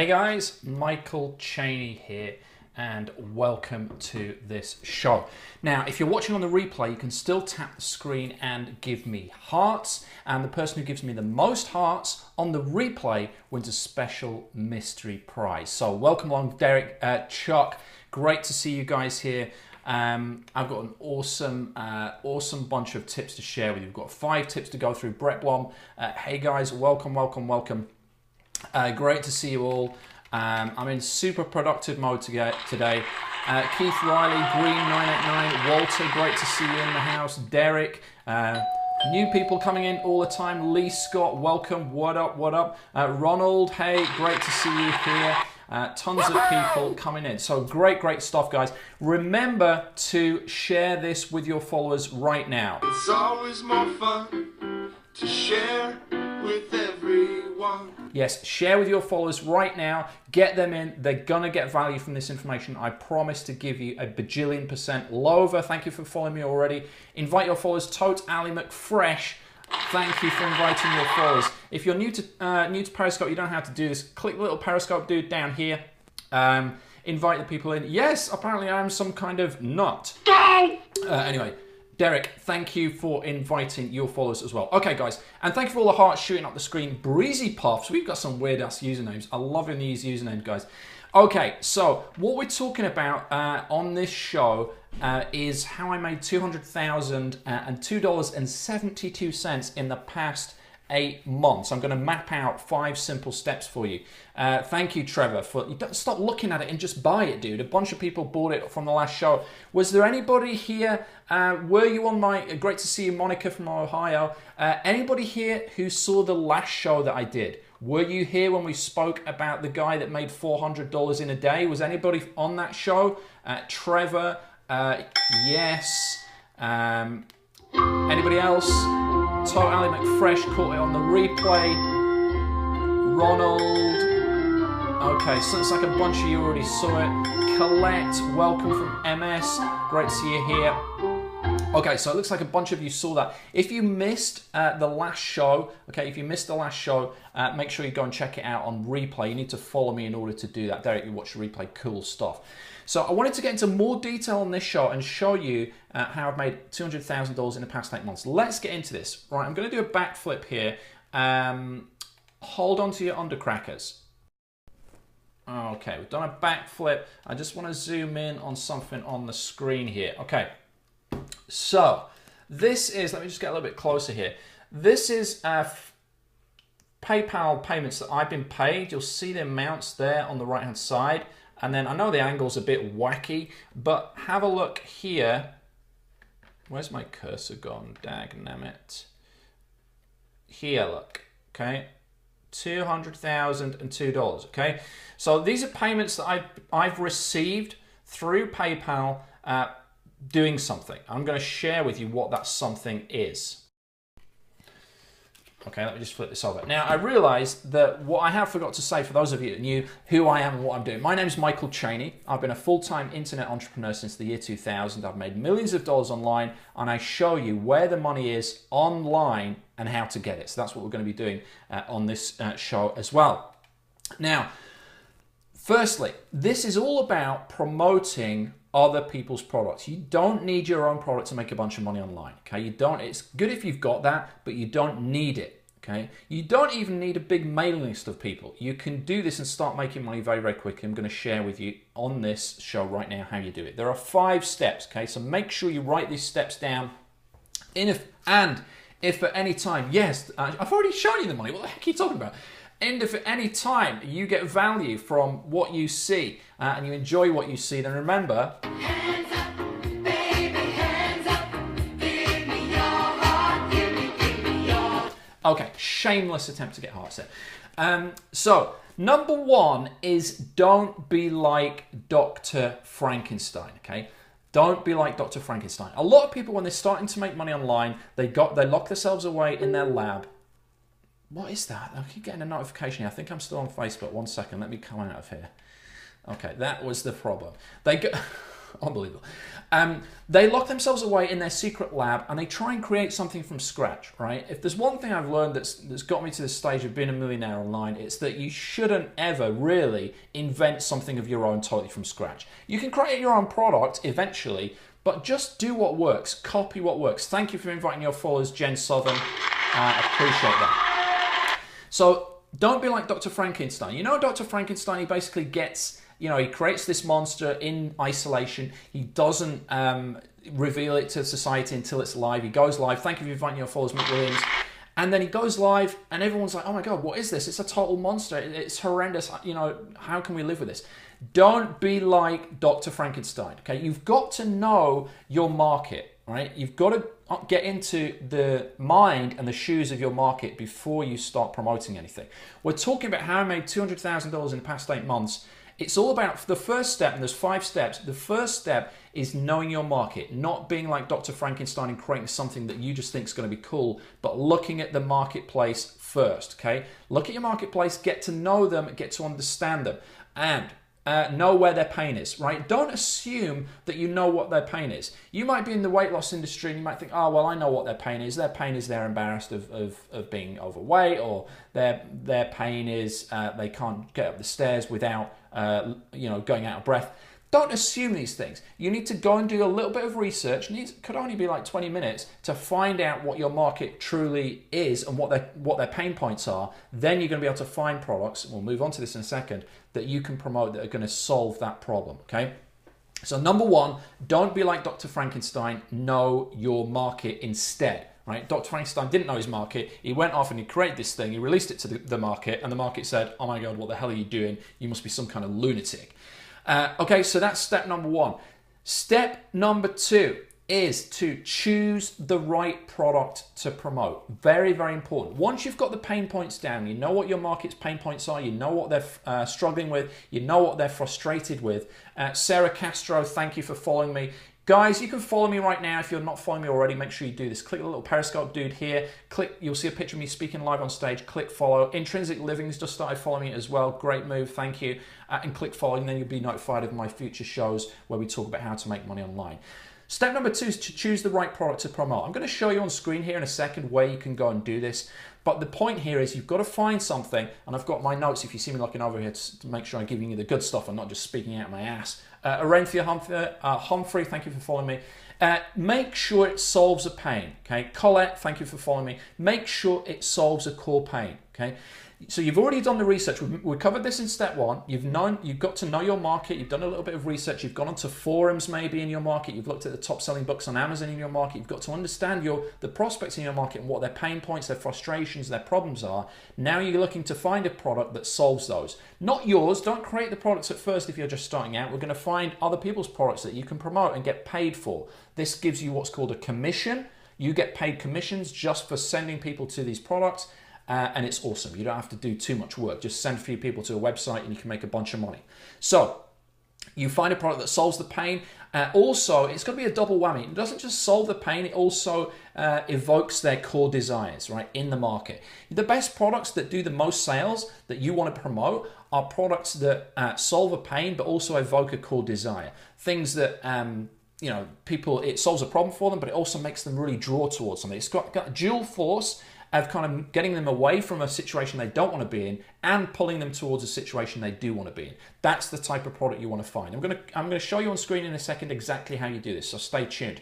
Hey guys, Michael Cheney here and welcome to this show. Now, if you're watching on the replay, you can still tap the screen and give me hearts, and the person who gives me the most hearts on the replay wins a special mystery prize. So welcome along, Derek, Chuck, great to see you guys here. I've got an awesome bunch of tips to share with you. We've got 5 tips to go through. Brett Blom, hey guys, welcome. Great to see you all. I'm in super productive mode today. Keith Riley, Green 989, Walter, great to see you in the house. Derek, new people coming in all the time. Lee Scott, welcome. What up? Ronald, hey, great to see you here. Tons of people coming in. So great stuff, guys. Remember to share this with your followers right now. It's always more fun to share with everyone. Yes, share with your followers right now. Get them in. They're going to get value from this information. I promise to give you a bajillion %. Lover, thank you for following me already. Invite your followers. Totes Ali McFresh, thank you for inviting your followers. If you're new to Periscope, you don't know how to do this. Click the little Periscope dude down here. Invite the people in. Yes, apparently I am some kind of nut. Anyway. Derek, thank you for inviting your followers as well. Okay, guys, and thank you for all the hearts shooting up the screen. Breezy Puffs, we've got some weird-ass usernames. I love these usernames, guys. Okay, so what we're talking about on this show is how I made $200,000 and $2.72 in the past 8 months. I'm going to map out 5 simple steps for you. Thank you, Trevor. You don't stop looking at it and just buy it, dude. A bunch of people bought it from the last show. Was there anybody here? Were you on my? Great to see you, Monica from Ohio. Anybody here who saw the last show that I did? Were you here when we spoke about the guy that made $400 in a day? Was anybody on that show? Trevor, yes. Anybody else? Ali McFresh caught it on the replay. Ronald. Okay, so it's like a bunch of you already saw it. Colette, welcome from MS. Great to see you here. Okay, so it looks like a bunch of you saw that. If you missed the last show, make sure you go and check it out on replay. You need to follow me in order to do that. Derek, you watch the replay, cool stuff. So I wanted to get into more detail on this show and show you how I've made $200,000 in the past 8 months. Let's get into this. Right, I'm going to do a backflip here. Hold on to your undercrackers. Okay, we've done a backflip. I just want to zoom in on something on the screen here. Okay, so this is, let me just get a little bit closer here. This is PayPal payments that I've been paid. You'll see the amounts there on the right-hand side. And then I know the angle's a bit wacky, but have a look here. Where's my cursor gone? Dagnammit. Here, look. Okay, $200,002. Okay, so these are payments that I've received through PayPal doing something. I'm going to share with you what that something is. Okay, let me just flip this over. Now, I realized that what I have forgot to say, for those of you that knew who I am and what I'm doing. My name is Michael Cheney. I've been a full-time internet entrepreneur since the year 2000. I've made millions of dollars online, and I show you where the money is online and how to get it. So that's what we're going to be doing on this show as well. Now, firstly, this is all about promoting other people's products. You don't need your own product to make a bunch of money online. Okay, you don't. It's good if you've got that, but you don't need it. Okay, you don't even need a big mailing list of people. You can do this and start making money very quickly. I'm going to share with you on this show right now how you do it. There are 5 steps. Okay, so make sure you write these steps down. If at any time, yes, I've already shown you the money. What the heck are you talking about? And if at any time you get value from what you see and you enjoy what you see, then remember, hands up, baby, hands up. Give me your heart, give me your... Okay, shameless attempt to get hearts there. So, number 1 is don't be like Dr. Frankenstein, okay? Don't be like Dr. Frankenstein. A lot of people, when they're starting to make money online, they lock themselves away in their lab. What is that? I keep getting a notification here. I think I'm still on Facebook. 1 second. Let me come out of here. Okay, that was the problem. Unbelievable. They lock themselves away in their secret lab and they try and create something from scratch, right? If there's one thing I've learned that's got me to this stage of being a millionaire online, it's that you shouldn't ever really invent something of your own totally from scratch. You can create your own product eventually, but just do what works, copy what works. Thank you for inviting your followers, Jen Southern. I appreciate that. So don't be like Dr. Frankenstein. You know Dr. Frankenstein, he basically gets, he creates this monster in isolation. He doesn't reveal it to society until it's live. He goes live. Thank you for inviting your followers, Mick Williams. And then he goes live and everyone's like, oh my God, what is this? It's a total monster. It's horrendous. How can we live with this? Don't be like Dr. Frankenstein, okay? You've got to know your market, right? You've got to get into the mind and the shoes of your market before you start promoting anything. We're talking about how I made $200,000 in the past 8 months. It's all about the first step, and there's 5 steps. The first step is knowing your market, not being like Dr. Frankenstein and creating something that you just think is going to be cool, but looking at the marketplace first, okay? Look at your marketplace, get to know them, get to understand them, and know where their pain is, right? Don't assume that you know what their pain is. You might be in the weight loss industry and you might think, oh, well, I know what their pain is. Their pain is they're embarrassed of being overweight, or their pain is they can't get up the stairs without going out of breath. Don't assume these things. You need to go and do a little bit of research. It could only be like 20 minutes to find out what your market truly is and what their pain points are. Then you're going to be able to find products, and we'll move on to this in a second, that you can promote that are going to solve that problem, okay? So number 1, don't be like Dr. Frankenstein. Know your market instead, right? Dr. Frankenstein didn't know his market. He went off and he created this thing. He released it to the market, and the market said, oh my God, what the hell are you doing? You must be some kind of lunatic. Okay, so that's step number 1. Step number 2 is to choose the right product to promote. Very, very important. Once you've got the pain points down, you know what your market's pain points are, you know what they're struggling with, you know what they're frustrated with. Sarah Castro, thank you for following me. Guys, you can follow me right now. If you're not following me already, make sure you do this. Click the little Periscope dude here. Click, you'll see a picture of me speaking live on stage. Click follow. Intrinsic Living's just started following me as well. Great move, thank you. And click follow, and then you'll be notified of my future shows where we talk about how to make money online. Step number 2 is to choose the right product to promote. I'm going to show you on screen here in a second where you can go and do this. But the point here is you've got to find something, and I've got my notes if you see me looking over here to make sure I'm giving you the good stuff and not just speaking out my ass. Arenthea Humphrey, thank you for following me. Make sure it solves a pain, okay? Colette, thank you for following me. Make sure it solves a core pain, okay? So you've already done the research. We covered this in step 1. You've got to know your market. You've done a little bit of research. You've gone onto forums maybe in your market. You've looked at the top selling books on Amazon in your market. You've got to understand the prospects in your market and what their pain points, their frustrations, their problems are. Now you're looking to find a product that solves those. Not yours. Don't create the products at first if you're just starting out. We're going to find other people's products that you can promote and get paid for. This gives you what's called a commission. You get paid commissions just for sending people to these products. And it's awesome. You don't have to do too much work. Just send a few people to a website and you can make a bunch of money. So you find a product that solves the pain. Also, it's going to be a double whammy. It doesn't just solve the pain, it also evokes their core desires, right, in the market. The best products that do the most sales that you want to promote are products that solve a pain but also evoke a core desire. Things that people, it solves a problem for them, but it also makes them really draw towards something. It's got a dual force of kind of getting them away from a situation they don't want to be in and pulling them towards a situation they do want to be in. That's the type of product you want to find. I'm going to show you on screen in a second exactly how you do this, so stay tuned.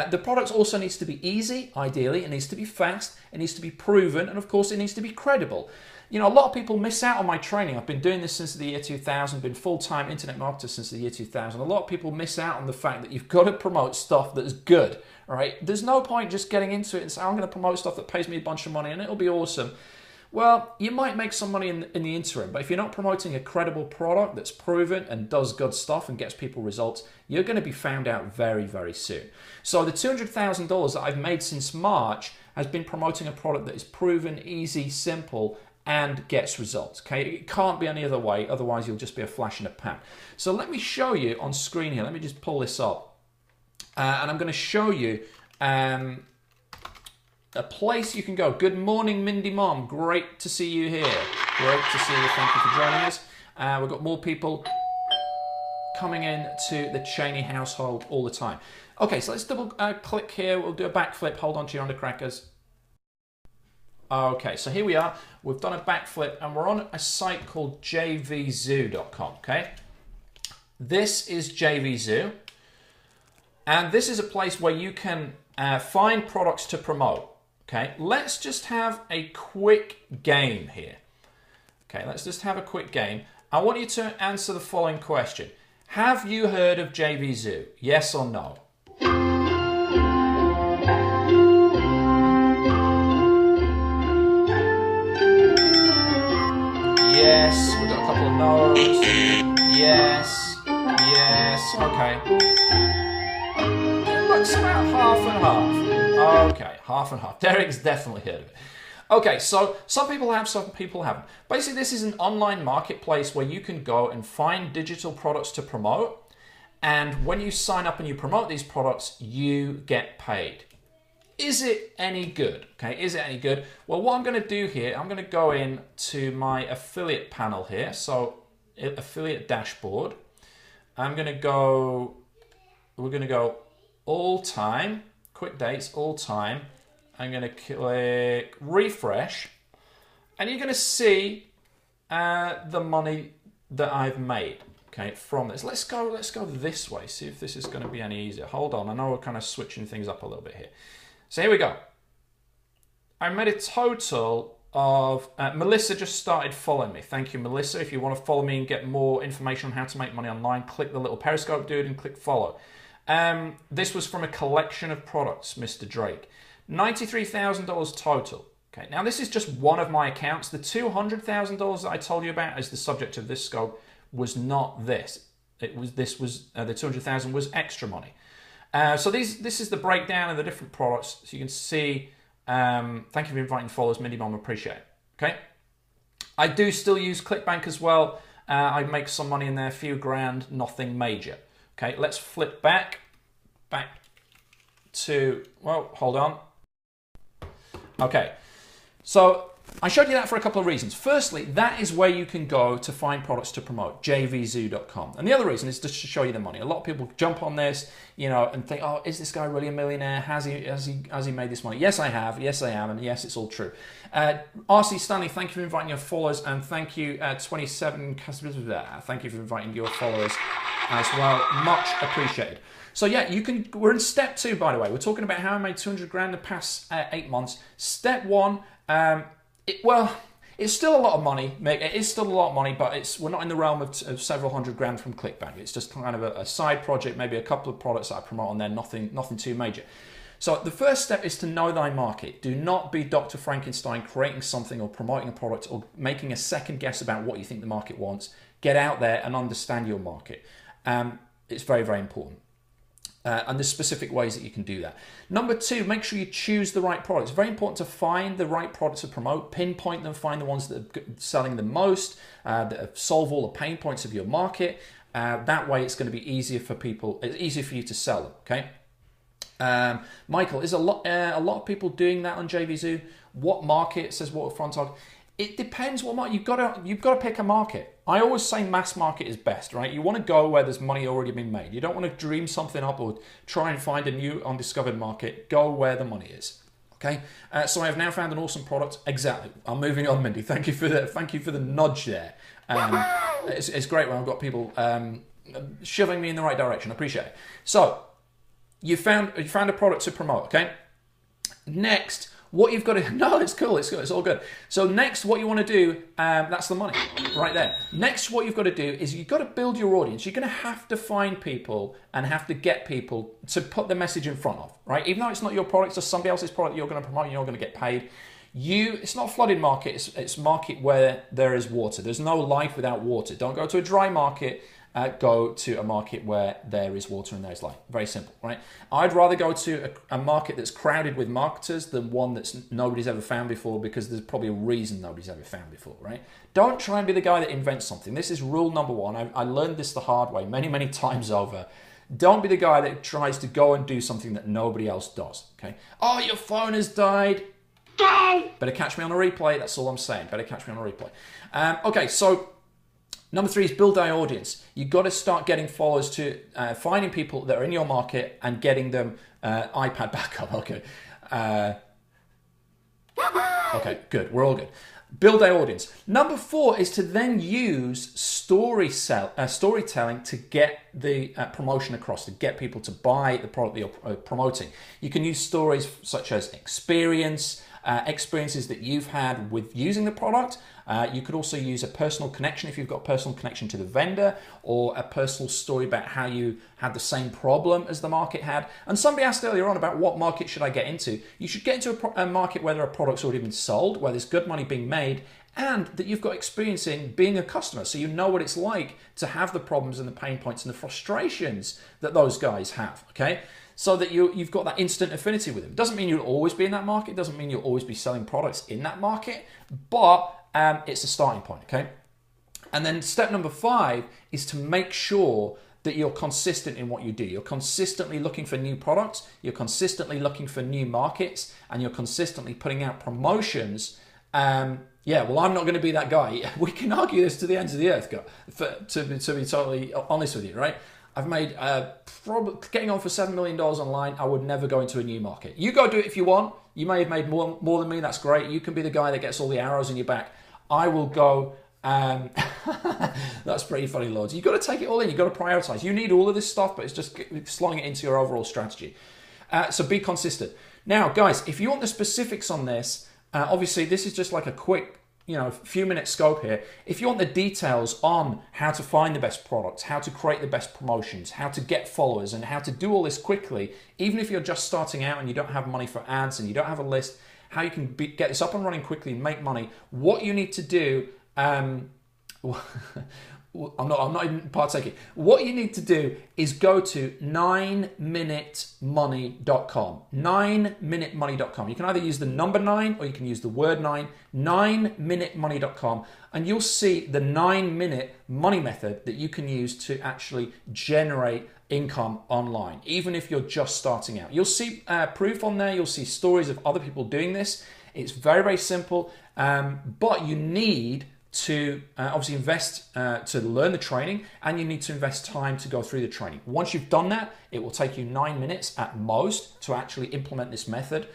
The product also needs to be easy, ideally. It needs to be fast. It needs to be proven. And of course, it needs to be credible. A lot of people miss out on my training. I've been doing this since the year 2000, been full-time internet marketer since the year 2000. A lot of people miss out on the fact that you've got to promote stuff that's good. All right? There's no point just getting into it and saying, I'm going to promote stuff that pays me a bunch of money and it'll be awesome. Well, you might make some money in the interim, but if you're not promoting a credible product that's proven and does good stuff and gets people results, you're going to be found out very, very soon. So the $200,000 that I've made since March has been promoting a product that is proven, easy, simple, and gets results. Okay, it can't be any other way, otherwise you'll just be a flash in a pan. So let me show you on screen here. Let me just pull this up. And I'm going to show you a place you can go. Good morning, Mindy Mom. Great to see you here. Great to see you. Thank you for joining us. We've got more people. coming in to the Cheney household all the time. Okay, so let's double click here. We'll do a backflip. Hold on to your undercrackers. Okay, so here we are. We've done a backflip and we're on a site called jvzoo.com, okay? This is JVZoo. And this is a place where you can find products to promote, okay? Let's just have a quick game here. Okay, let's just have a quick game. I want you to answer the following question. Have you heard of JVZoo? Yes or no? Yes, we've got a couple of no's. Yes, yes, okay. It looks about half and half. Okay, half and half. Derek's definitely heard of it. Okay, so some people have, some people haven't. Basically, this is an online marketplace where you can go and find digital products to promote. And when you sign up and you promote these products, you get paid. Is it any good? Okay, is it any good? Well, what I'm going to do here, I'm going to go in to my affiliate panel here. So, affiliate dashboard. I'm going to go, we're going to go all time, quick dates, all time. I'm going to click refresh. And you're going to see the money that I've made. Okay, from this. Let's go this way. See if this is going to be any easier. Hold on, I know we're kind of switching things up a little bit here. So here we go. I made a total of, Melissa just started following me. Thank you, Melissa. If you want to follow me and get more information on how to make money online, click the little Periscope dude and click follow. This was from a collection of products, Mr. Drake. $93,000 total. Okay, now this is just one of my accounts. The $200,000 that I told you about as the subject of this scope was not this. The 200,000 was extra money. So this is the breakdown of the different products. So you can see, thank you for inviting followers, Mindy Mom, appreciate it. Okay. I do still use ClickBank as well. I make some money in there, a few grand, nothing major. Okay, let's flip back to, well, hold on. Okay, so I showed you that for a couple of reasons. Firstly, that is where you can go to find products to promote, jvzoo.com. And the other reason is just to show you the money. A lot of people jump on this, you know, and think, oh, is this guy really a millionaire? Has he made this money? Yes, I have. Yes, I am. And yes, it's all true. RC Stanley, thank you for inviting your followers. And thank you, 27 customers. Thank you for inviting your followers as well. Much appreciated. So yeah, we're in step 2, by the way. We're talking about how I made 200 grand the past 8 months. Step 1, it's still a lot of money. It is still a lot of money, but we're not in the realm of several hundred grand from ClickBank. It's just kind of a side project, maybe a couple of products that I promote on there, nothing too major. So the first step is to know thy market. Do not be Dr. Frankenstein creating something or promoting a product or making a second guess about what you think the market wants. Get out there and understand your market. It's very, very important. And there's specific ways that you can do that. Number 2, make sure you choose the right products. It's very important to find the right products to promote, pinpoint them, find the ones that are selling the most, that solve all the pain points of your market. That way it's going to be easier for people, it's easier for you to sell them, okay? Michael, is a lot of people doing that on JVZoo? What market says what front on? It depends what market. You've got to pick a market. I always say mass market is best, right? You want to go where there's money already been made. You don't want to dream something up or try and find a new undiscovered market. Go where the money is. Okay. So I have now found an awesome product. Exactly. I'm moving on, Mindy. Thank you for the nudge there. It's great when I've got people shoving me in the right direction. I appreciate it. So you found a product to promote. Okay. Next, what you've got to, no, it's cool, it's all good. So next, what you want to do, that's the money, right there. Next, what you've got to do is you've got to build your audience. You're going to have to find people and have to get people to put the message in front of, right? Even though it's not your product or somebody else's product you're going to promote, you're going to get paid. It's not a flooded market, it's a market where there is water. There's no life without water. Don't go to a dry market. Go to a market where there is water and there's life. Very simple, right? I'd rather go to a market that's crowded with marketers than one that's nobody's ever found before, because there's probably a reason nobody's ever found before, right? Don't try and be the guy that invents something. This is rule number 1. I learned this the hard way many, many times over. Don't be the guy that tries to go and do something that nobody else does, okay? Oh, your phone has died. Better catch me on a replay. That's all I'm saying. Better catch me on a replay. Okay, so Number 3 is build thy audience. You've got to start getting followers to finding people that are in your market and getting them iPad backup. Okay. Okay, good. We're all good. Build thy audience. Number 4 is to then use storytelling to get the promotion across, to get people to buy the product that you're promoting. You can use stories such as experiences that you've had with using the product. You could also use a personal connection if you've got a personal connection to the vendor, or a personal story about how you had the same problem as the market had. And somebody asked earlier on about what market should I get into. You should get into a market where there are products already been sold, where there's good money being made, and that you've got experience in being a customer, so you know what it's like to have the problems and the pain points and the frustrations that those guys have, okay? So that you've got that instant affinity with them. Doesn't mean you'll always be in that market, doesn't mean you'll always be selling products in that market, but it's a starting point, okay? And then step number 5 is to make sure that you're consistent in what you do. You're consistently looking for new products, you're consistently looking for new markets, and you're consistently putting out promotions. Yeah, well, I'm not going to be that guy. We can argue this to the ends of the earth, to be totally honest with you, right? I've made getting on for $7 million online. I would never go into a new market. You go do it if you want. You may have made more than me. That's great. You can be the guy that gets all the arrows in your back. I will go. That's pretty funny, Lords. You've got to take it all in. You've got to prioritize. You need all of this stuff, but it's just slotting it into your overall strategy. So be consistent. Now, guys, if you want the specifics on this, obviously this is just like a quick, few minute scope here. If you want the details on how to find the best products, how to create the best promotions, how to get followers, and how to do all this quickly, even if you're just starting out and you don't have money for ads and you don't have a list, how you can get this up and running quickly and make money, what you need to do, I'm not even partaking. What you need to do is go to 9minutemoney.com. 9minutemoney.com. You can either use the number 9 or you can use the word 9. 9minutemoney.com, and you'll see the 9-minute money method that you can use to actually generate income online, even if you're just starting out. You'll see proof on there. You'll see stories of other people doing this. It's very, very simple, but you need to obviously invest to learn the training, and you need to invest time to go through the training. Once you've done that, it will take you 9 minutes at most to actually implement this method.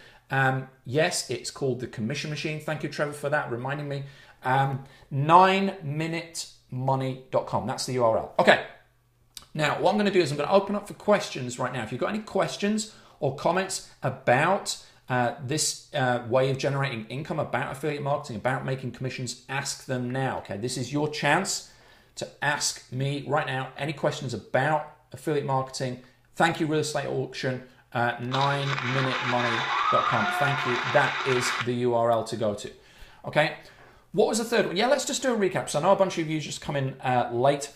Yes, it's called the commission machine. Thank you, Trevor, for that, reminding me. 9minutemoney.com. That's the URL. Okay. Now, what I'm going to do is I'm going to open up for questions right now. If you've got any questions or comments about this way of generating income, about affiliate marketing, about making commissions, ask them now. Okay, this is your chance to ask me right now any questions about affiliate marketing. Thank you, Real Estate Auction, 9minutemoney.com. Thank you. That is the URL to go to. Okay, what was the third one? Yeah, let's just do a recap. So I know a bunch of you just come in late.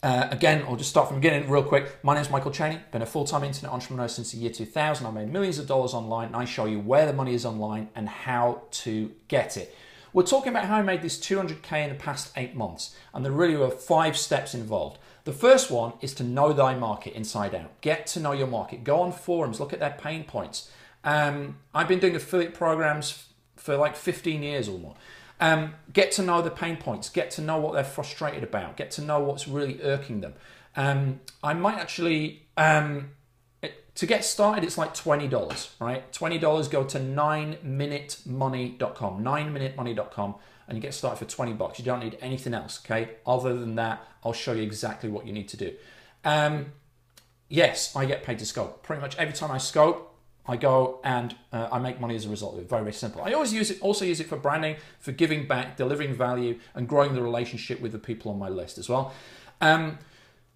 Again, I'll just start from the beginning real quick. My name is Michael Cheney, been a full-time internet entrepreneur since the year 2000. I've made millions of dollars online, and I show you where the money is online and how to get it. We're talking about how I made this 200K in the past 8 months, and there really were 5 steps involved. The first one is to know thy market inside out. Get to know your market. Go on forums, look at their pain points. I've been doing affiliate programs for like 15 years or more. Get to know the pain points, get to know what they're frustrated about, get to know what's really irking them. I might actually, to get started, it's like $20, right? $20, go to 9minutemoney.com, 9minutemoney.com, and you get started for $20. You don't need anything else, okay? Other than that, I'll show you exactly what you need to do. Yes, I get paid to scope. Pretty much every time I scope, I go and I make money as a result of it. Very, very simple. I always also use it for branding, for giving back, delivering value, and growing the relationship with the people on my list as well.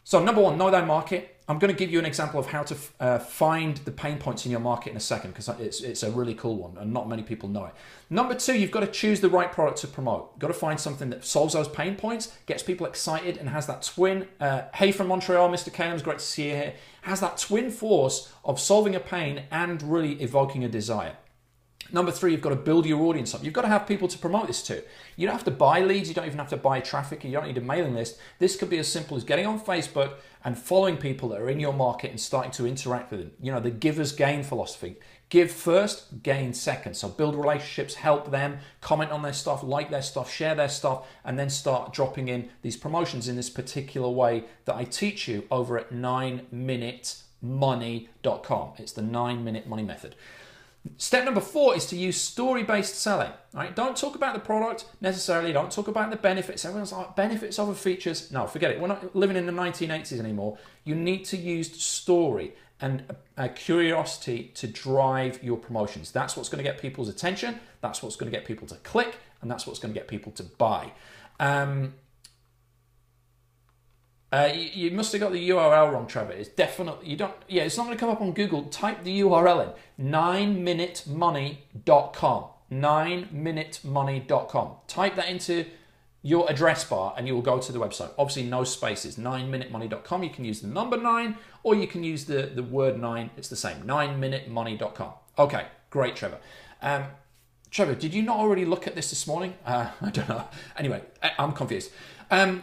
So number 1, know thy market. I'm going to give you an example of how to find the pain points in your market in a second, because it's a really cool one and not many people know it. Number 2, you've got to choose the right product to promote. You've got to find something that solves those pain points, gets people excited, and has that twin. Hey from Montreal, Mr. Caleb's great to see you here. Has that twin force of solving a pain and really evoking a desire. Number three, you've got to build your audience up. You've got to have people to promote this to. You don't have to buy leads. You don't even have to buy traffic. You don't need a mailing list. This could be as simple as getting on Facebook and following people that are in your market and starting to interact with them. You know, the givers gain philosophy. Give first, gain second. So build relationships, help them, comment on their stuff, like their stuff, share their stuff, and then start dropping in these promotions in this particular way that I teach you over at 9minutemoney.com. It's the 9-minute money method. Step number four is to use story-based selling. Right? Don't talk about the product necessarily. Don't talk about the benefits. Everyone's like, benefits over features. No, forget it. We're not living in the 1980s anymore. You need to use story and curiosity to drive your promotions. That's what's going to get people's attention. That's what's going to get people to click. And that's what's going to get people to buy. You must have got the URL wrong, Trevor. It's definitely, it's not going to come up on Google. Type the URL in, 9minutemoney.com, 9minutemoney.com. Type that into your address bar and you will go to the website. Obviously no spaces, 9minutemoney.com. You can use the number 9 or you can use the word 9. It's the same, 9minutemoney.com. Okay, great, Trevor. Trevor, did you not already look at this morning? I don't know. Anyway, I'm confused.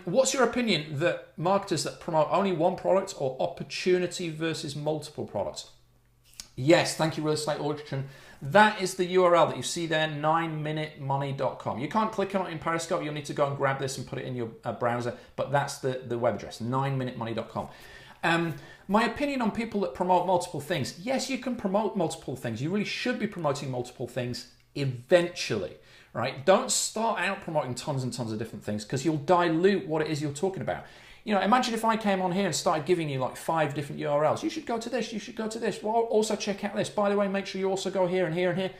What's your opinion that marketers that promote only one product or opportunity versus multiple products? Yes, thank you, Real Estate Auction. That is the URL that you see there, 9minutemoney.com. You can't click on it in Periscope. You'll need to go and grab this and put it in your browser, but that's the web address, 9minutemoney.com. My opinion on people that promote multiple things. Yes, you can promote multiple things. You really should be promoting multiple things eventually. Right? Don't start out promoting tons and tons of different things because you'll dilute what it is you're talking about. You know, imagine if I came on here and started giving you like 5 different URLs. You should go to this, you should go to this. Well, also check out this. By the way, make sure you also go here and here and here.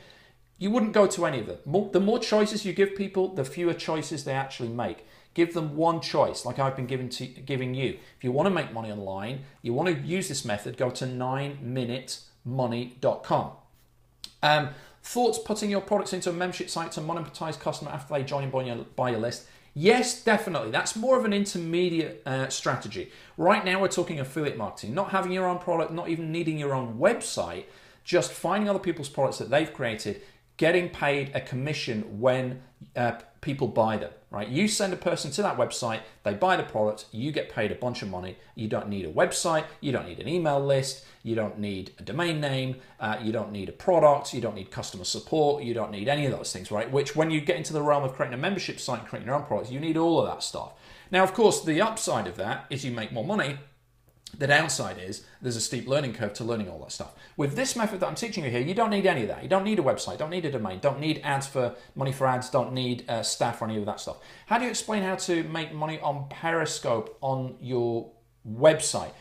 You wouldn't go to any of them. The more choices you give people, the fewer choices they actually make. Give them one choice, like I've been giving you. If you want to make money online, you want to use this method, go to 9minutemoney.com. Thoughts putting your products into a membership site to monetize customer after they join and buy your list? Yes, definitely. That's more of an intermediate strategy. Right now, we're talking affiliate marketing, not having your own product, not even needing your own website, just finding other people's products that they've created, getting paid a commission when people buy them, right? You send a person to that website, they buy the product, you get paid a bunch of money. You don't need a website, you don't need an email list, you don't need a domain name, you don't need a product, you don't need customer support, you don't need any of those things, right? Which when you get into the realm of creating a membership site and creating your own products, you need all of that stuff. Now, of course, the upside of that is you make more money. The downside is there's a steep learning curve to learning all that stuff. With this method that I'm teaching you here, you don't need any of that. You don't need a website, don't need a domain, don't need money for ads, don't need staff or any of that stuff. How do you explain how to make money on Periscope on your website?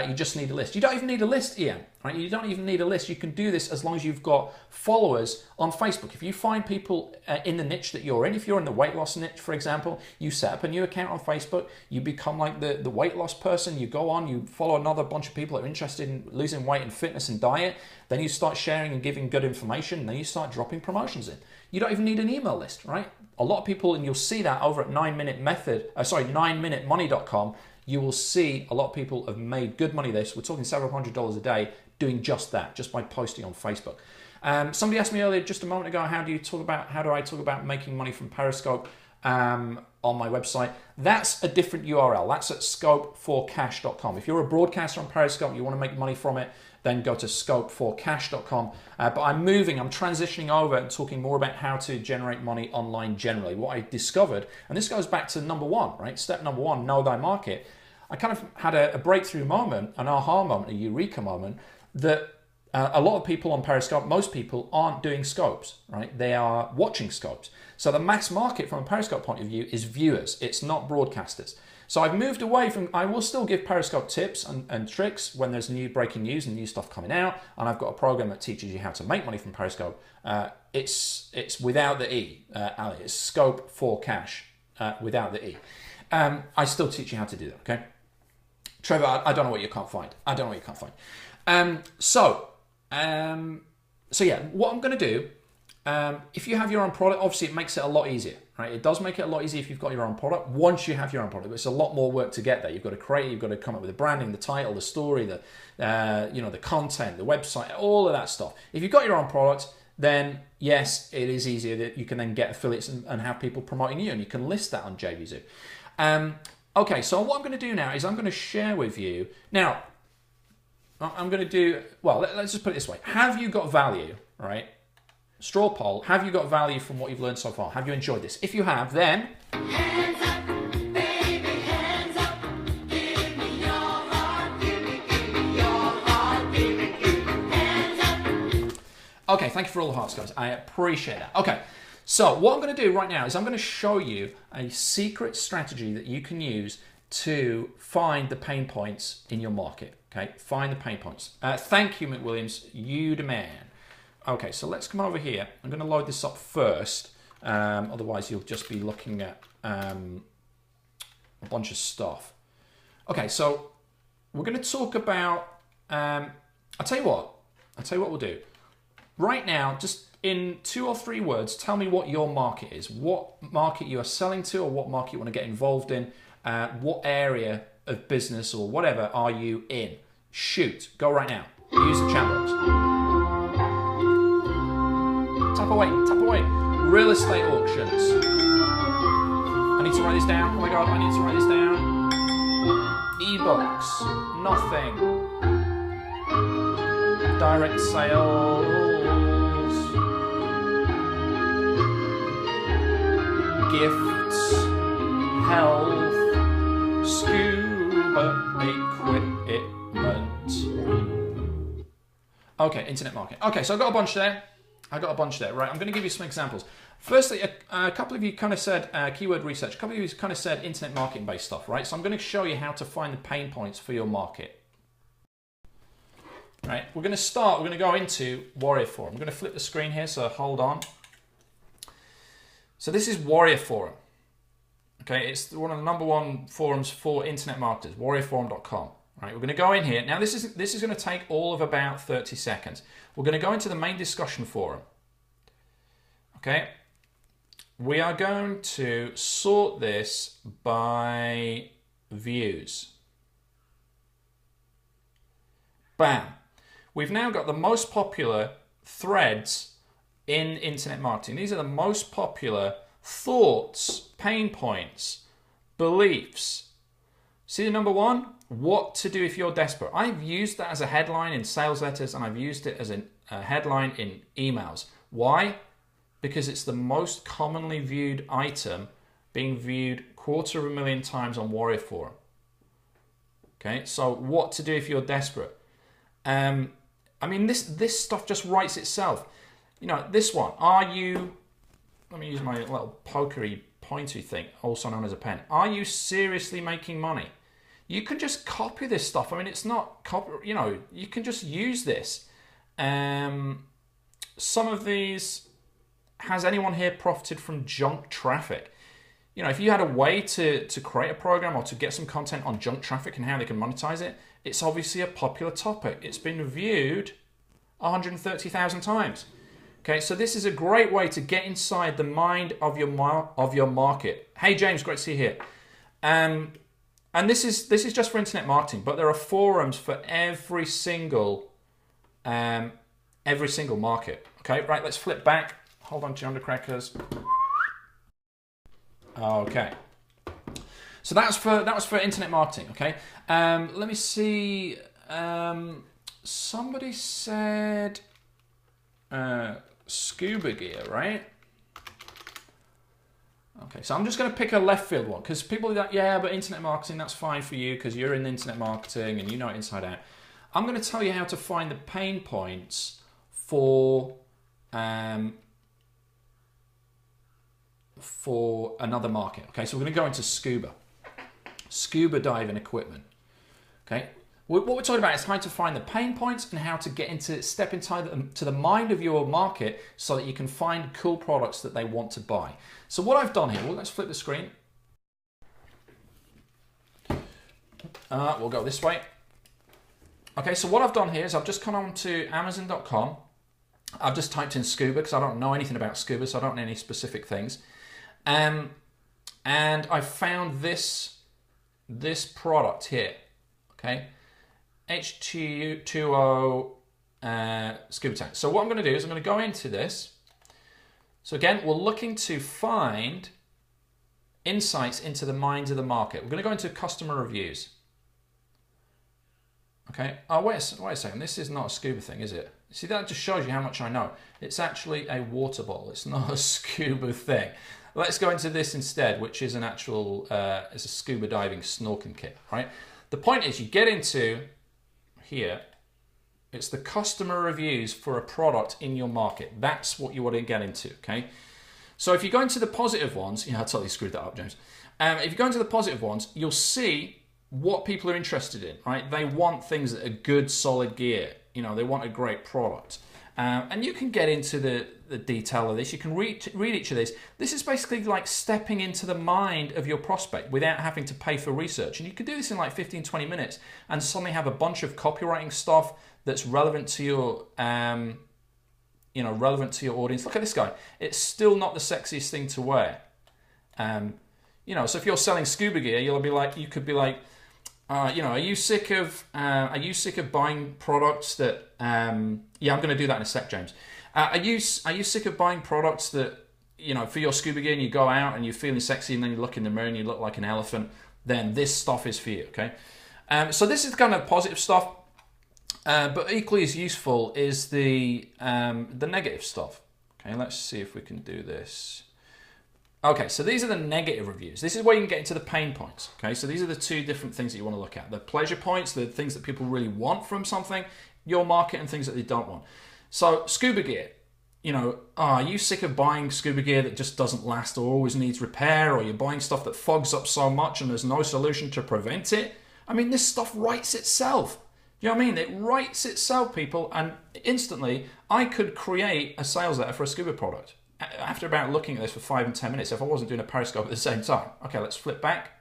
You just need a list. You don't even need a list, Ian. Right? You don't even need a list. You can do this as long as you've got followers on Facebook. If you find people in the niche that you're in, if you're in the weight loss niche, for example, you set up a new account on Facebook, you become like the weight loss person, you go on, you follow another bunch of people that are interested in losing weight and fitness and diet, then you start sharing and giving good information, and then you start dropping promotions in. You don't even need an email list, right? A lot of people, and you'll see that over at 9minutemoney.com, you will see a lot of people have made good money this. We're talking several $100s a day doing just that, just by posting on Facebook. Somebody asked me earlier, just a moment ago, how do I talk about making money from Periscope on my website? That's a different URL. That's at scopeforcash.com. If you're a broadcaster on Periscope, you want to make money from it, then go to scopeforcash.com. But I'm transitioning over and talking more about how to generate money online generally. What I discovered, and this goes back to number 1, right? Step number 1, know thy market. I kind of had a breakthrough moment, an aha moment, a eureka moment, that a lot of people on Periscope, most people aren't doing scopes, right? They are watching scopes. So the mass market from a Periscope point of view is viewers. It's not broadcasters. So I've moved away from, I will still give Periscope tips and tricks when there's new breaking news and new stuff coming out. And I've got a program that teaches you how to make money from Periscope. It's without the E, Ali. It's Scope for Cash without the E. I still teach you how to do that, okay? Trevor, I don't know what you can't find. I don't know what you can't find. So yeah, what I'm going to do, if you have your own product, obviously it makes it a lot easier, right? It does make it a lot easier if you've got your own product. Once you have your own product, but it's a lot more work to get there. You've got to create, you've got to come up with the branding, the title, the story, the content, the website, all of that stuff. If you've got your own product, then yes, it is easier that you can then get affiliates and have people promoting you, and you can list that on JVZoo. Okay, so what I'm going to do now is I'm going to share with you. Now, I'm going to do, well, let's just put it this way. Have you got value, right? Straw poll, have you got value from what you've learned so far? Have you enjoyed this? If you have, then... Hands up, baby, hands up. Give me your heart, give me your heart, give me hands up. Okay, thank you for all the hearts, guys. I appreciate that. Okay, so what I'm going to do right now is I'm going to show you a secret strategy that you can use to find the pain points in your market. Okay, find the pain points. Thank you, McWilliams. You the man. Okay, so let's come over here. I'm going to load this up first. Otherwise, you'll just be looking at a bunch of stuff. Okay, so we're going to talk about. I'll tell you what we'll do. Right now, just in 2 or 3 words, tell me what your market is. What market you are selling to, or what market you want to get involved in. What area of business or whatever are you in? Shoot. Go right now. Use the chat box. Tap away, tap away. Real estate auctions. I need to write this down. Oh my God, I need to write this down. Ebooks. Nothing. Direct sales. Gifts. Health. Scuba equipment. Okay, internet marketing. Okay, so I've got a bunch there. Right, I'm going to give you some examples. Firstly, a couple of you kind of said keyword research. A couple of you kind of said internet marketing based stuff, right? So I'm going to show you how to find the pain points for your market. Right, we're going to go into Warrior Forum. I'm going to flip the screen here, so hold on. So this is Warrior Forum. Okay, it's one of the #1 forums for internet marketers, warriorforum.com. Right, we're going to go in here. Now this is going to take all of about 30 seconds. We're going to go into the main discussion forum. Okay, we are going to sort this by views. Bam. We've now got the most popular threads in internet marketing. These are the most popular thoughts, pain points, beliefs. See the #1? What to do if you're desperate. I've used that as a headline in sales letters, and I've used it as a headline in emails. Why? Because it's the most commonly viewed item, being viewed 250,000 times on Warrior Forum. Okay, so what to do if you're desperate. I mean, this stuff just writes itself. You know, this one, let me use my little pokery pointy thing, also known as a pen. Are you seriously making money? You can just copy this stuff. I mean, it's not you know, you can just use this. Some of these, has anyone here profited from junk traffic? You know, if you had a way to create a program or to get some content on junk traffic and how they can monetize it, it's obviously a popular topic. It's been viewed 130,000 times. Okay, so this is a great way to get inside the mind of your market. Hey James, great to see you here. And this is just for internet marketing, but there are forums for every single market. Okay, right, let's flip back. Hold on to your undercrackers. Okay. So that was for internet marketing, okay? Let me see. Somebody said scuba gear, right? Okay, so I'm just going to pick a left field one, because people are like, yeah, but internet marketing, that's fine for you because you're in internet marketing and you know it inside out. I'm going to tell you how to find the pain points for another market. Okay, so we're going to go into scuba diving equipment. Okay, what we're talking about is how to find the pain points and how to step inside to the mind of your market so that you can find cool products that they want to buy. So what I've done here, well, let's flip the screen. We'll go this way. Okay, so what I've done here is I've just come on to Amazon.com. I've just typed in scuba because I don't know anything about scuba, so I don't know any specific things. And I found this product here. Okay, H2O scuba tank. So what I'm going to do is I'm going to go into this. So again, we're looking to find insights into the minds of the market. We're going to go into customer reviews. Okay. Oh, wait a second. This is not a scuba thing, is it? See, that just shows you how much I know. It's actually a water bottle. It's not a scuba thing. Let's go into this instead, which is an actual, it's a scuba diving snorkeling kit, right? The point is you get into here, it's the customer reviews for a product in your market. That's what you want to get into, okay? So if you go into the positive ones, yeah, I totally screwed that up, James. If you go into the positive ones, you'll see what people are interested in, right? They want things that are good, solid gear. You know, they want a great product. And you can get into the detail of this. You can read each of these. This is basically like stepping into the mind of your prospect without having to pay for research. And you can do this in like 15, 20 minutes and suddenly have a bunch of copywriting stuff that's relevant to your, relevant to your audience. Look at this guy. It's still not the sexiest thing to wear. So if you're selling scuba gear, you could be like, are you sick of buying products that? Yeah, I'm going to do that in a sec, James. Are you sick of buying products that for your scuba gear and you go out and you're feeling sexy and then you look in the mirror and you look like an elephant? Then this stuff is for you. Okay. So this is kind of positive stuff, but equally as useful is the negative stuff. Okay, let's see if we can do this. Okay, so these are the negative reviews. This is where you can get into the pain points. Okay, so these are the two different things that you want to look at. The pleasure points, the things that people really want from something, your market, and things that they don't want. So scuba gear, are you sick of buying scuba gear that just doesn't last or always needs repair, or you're buying stuff that fogs up so much and there's no solution to prevent it? I mean, this stuff writes itself. You know what I mean? It writes itself, people, and instantly I could create a sales letter for a scuba product. After about looking at this for 5 and 10 minutes, if I wasn't doing a Periscope at the same time. Okay, let's flip back.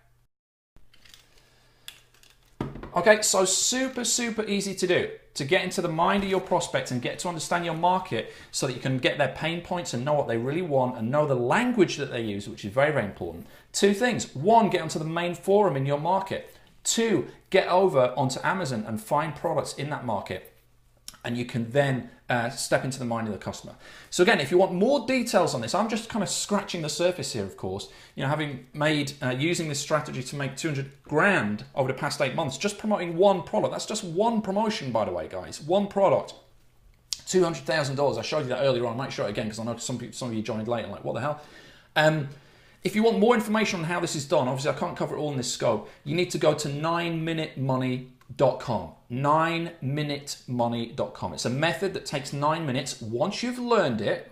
Okay, so super, super easy to do. To get into the mind of your prospect and get to understand your market so that you can get their pain points and know what they really want and know the language that they use, which is very, very important. Two things. One, get onto the main forum in your market. Two, get over onto Amazon and find products in that market. And you can then step into the mind of the customer. So again, if you want more details on this, I'm just kind of scratching the surface here, of course. Having made, using this strategy to make 200 grand over the past 8 months, just promoting one product. That's just one promotion, by the way, guys. One product, $200,000. I showed you that earlier on. I might show it again because I know some of you joined late and like, what the hell? If you want more information on how this is done, obviously I can't cover it all in this scope. You need to go to 9minutemoney.com. 9minutemoney.com. It's a method that takes 9 minutes. Once you've learned it,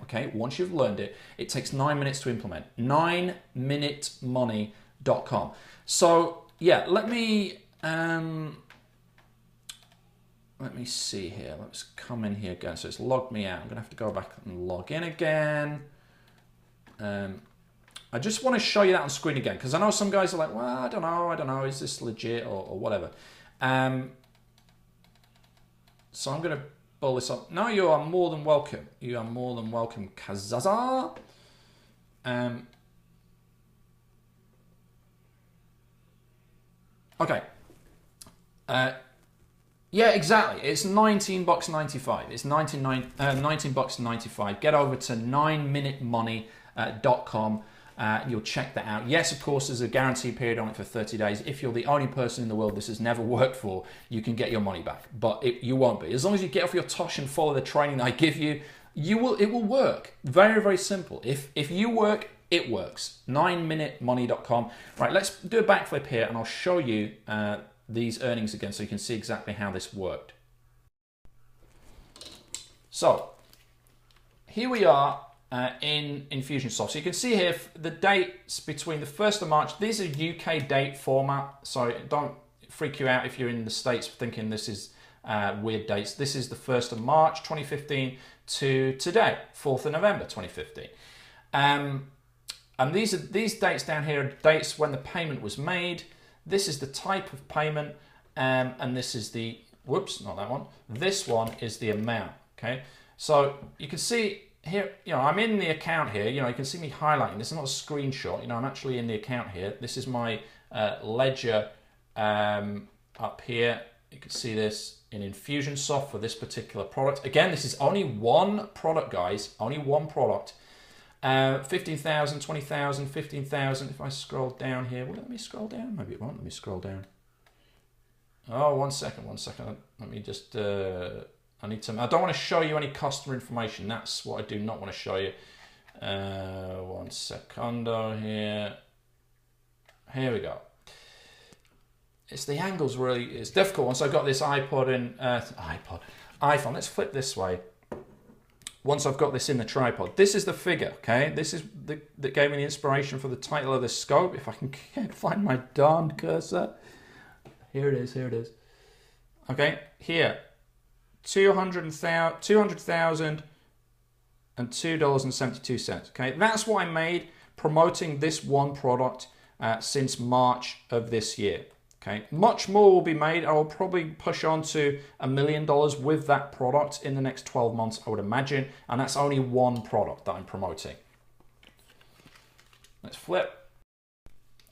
it takes 9 minutes to implement. 9minutemoney.com. So yeah, let me see here. Let's come in here again. So it's logged me out. I'm gonna have to go back and log in again. I just want to show you that on screen again because I know some guys are like, well, I don't know, is this legit or whatever. So I'm going to pull this up. No, you are more than welcome. You are more than welcome, Kazaza. Okay. Yeah, exactly. It's $19.95. It's $19.95. Get over to 9minutemoney.com. You'll check that out. Yes, of course, there's a guarantee period on it for 30 days. If you're the only person in the world this has never worked for, you can get your money back. But you won't be. As long as you get off your tosh and follow the training that I give you, it will work. Very, very simple. If you work, it works. 9minutemoney.com. Right, let's do a backflip here and I'll show you these earnings again so you can see exactly how this worked. So here we are. In Infusionsoft. So you can see here the dates between the 1st of March. These are UK date format, so don't freak you out if you're in the States thinking this is weird dates. This is the 1st of March 2015 to today, 4th of November 2015. And these dates down here are dates when the payment was made. This is the type of payment, and this is the, whoops, not that one. This one is the amount, okay? So you can see here, I'm in the account here. You can see me highlighting. This is not a screenshot. I'm actually in the account here. This is my ledger up here. You can see this. in Infusionsoft for this particular product. Again, this is only one product, guys. Only one product. 15,000, 20,000, 15,000. If I scroll down here, will it let me scroll down? Maybe it won't let me scroll down. Oh, one second. Let me just, I don't want to show you any customer information. That's what I do not want to show you. One secondo here. Here we go. It's the angles really, it's difficult. Once I've got this iPhone, let's flip this way. Once I've got this in the tripod, this is the figure, okay? This is that gave me the inspiration for the title of the scope. If I can find my darned cursor. Here it is. Okay, here, 200,000 and $2.72. Okay, that's what I made promoting this one product since March of this year. Okay, much more will be made. I will probably push on to $1 million with that product in the next 12 months, I would imagine. And that's only one product that I'm promoting. Let's flip.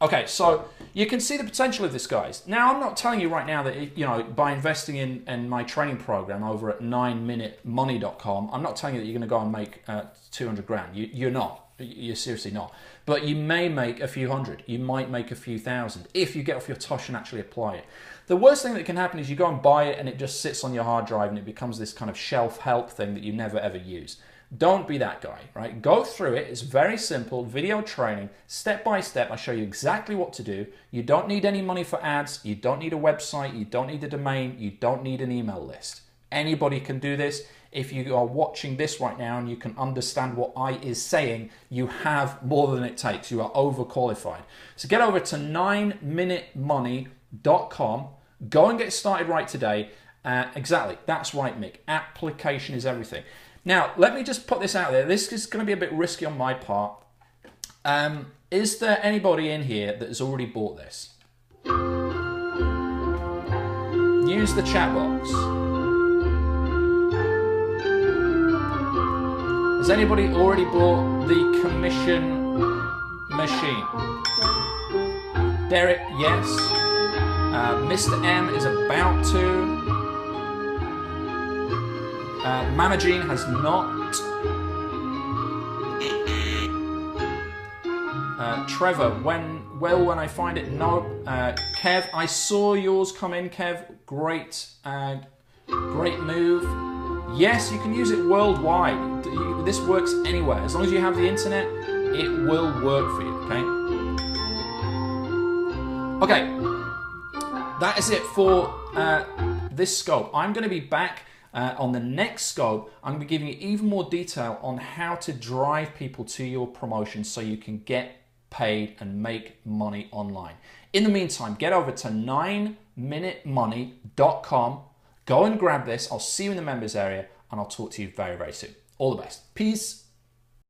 Okay, so you can see the potential of this, guys. Now, I'm not telling you right now that, you know, by investing in my training program over at 9minutemoney.com, I'm not telling you that you're going to go and make 200 grand. You're not. You're seriously not. But you may make a few hundred. You might make a few thousand if you get off your tush and actually apply it. The worst thing that can happen is you go and buy it and it just sits on your hard drive and it becomes this kind of shelf help thing that you never ever use. Don't be that guy, right? Go through it. It's very simple. Video training, step by step. I show you exactly what to do. You don't need any money for ads. You don't need a website. You don't need a domain. You don't need an email list. Anybody can do this. If you are watching this right now and you can understand what I is saying, you have more than it takes. You are overqualified. So get over to 9minutemoney.com. Go and get started right today. Exactly. That's right, Mick. Application is everything. Now, let me just put this out there. This is going to be a bit risky on my part. Is there anybody in here that has already bought this? Use the chat box. Has anybody already bought the commission machine? Derek, yes. Mr. M is about to. Mama Jean has not. Trevor, when I find it, no. Kev, I saw yours come in, Kev. Great, great move. Yes, you can use it worldwide. This works anywhere. As long as you have the internet, it will work for you, okay? Okay, that is it for this scope. I'm going to be back on the next scope. I'm going to be giving you even more detail on how to drive people to your promotion so you can get paid and make money online. In the meantime, get over to 9minutemoney.com. Go and grab this. I'll see you in the members area and I'll talk to you very, very soon. All the best. Peace.